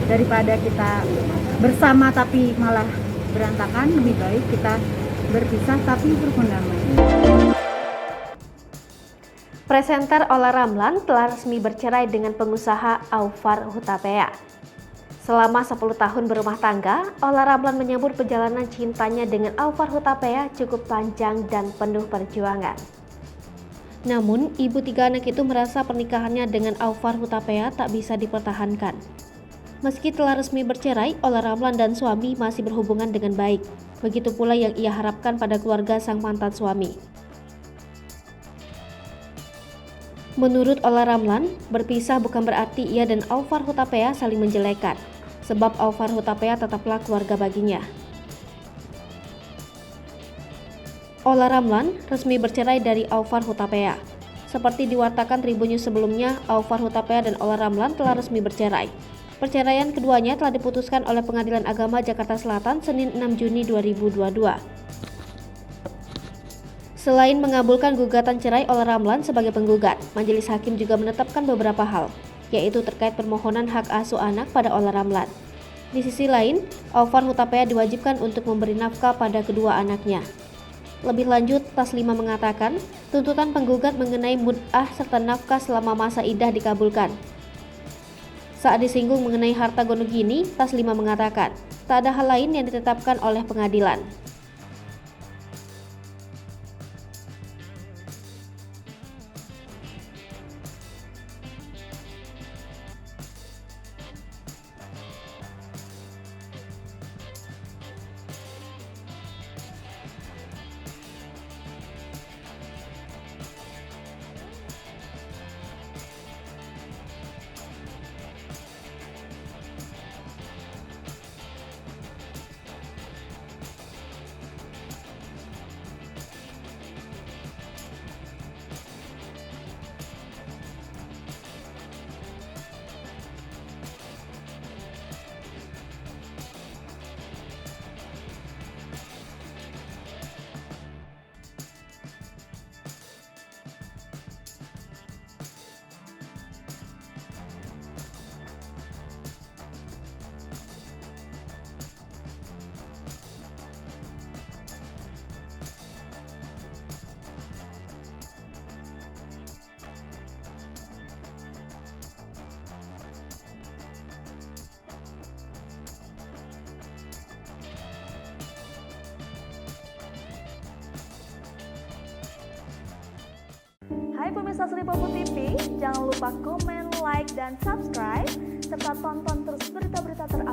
Daripada kita bersama tapi malah berantakan, lebih baik kita berpisah tapi berdamai. Presenter Olla Ramlan telah resmi bercerai dengan pengusaha Aufar Hutapea. Selama 10 tahun berumah tangga, Olla Ramlan menyebut perjalanan cintanya dengan Aufar Hutapea cukup panjang dan penuh perjuangan. Namun, ibu 3 anak itu merasa pernikahannya dengan Aufar Hutapea tak bisa dipertahankan. Meski telah resmi bercerai, Olla Ramlan dan suami masih berhubungan dengan baik. Begitu pula yang ia harapkan pada keluarga sang mantan suami. Menurut Olla Ramlan, berpisah bukan berarti ia dan Aufar Hutapea saling menjelekan, sebab Aufar Hutapea tetaplah keluarga baginya. Olla Ramlan resmi bercerai dari Aufar Hutapea. Seperti diwartakan Tribun News sebelumnya, Aufar Hutapea dan Olla Ramlan telah resmi bercerai. Perceraian keduanya telah diputuskan oleh Pengadilan Agama Jakarta Selatan Senin 6 Juni 2022. Selain mengabulkan gugatan cerai Olla Ramlan sebagai penggugat, majelis hakim juga menetapkan beberapa hal, yaitu terkait permohonan hak asuh anak pada Olla Ramlan. Di sisi lain, Aufar Hutapea diwajibkan untuk memberi nafkah pada kedua anaknya. Lebih lanjut, Tas 5 mengatakan, tuntutan penggugat mengenai mud'ah serta nafkah selama masa iddah dikabulkan. Saat disinggung mengenai harta gonogini, Tas 5 mengatakan, tak ada hal lain yang ditetapkan oleh pengadilan. Hai pemirsa Sri Popo TV, jangan lupa komen, like, dan subscribe, serta tonton terus berita-berita terupdate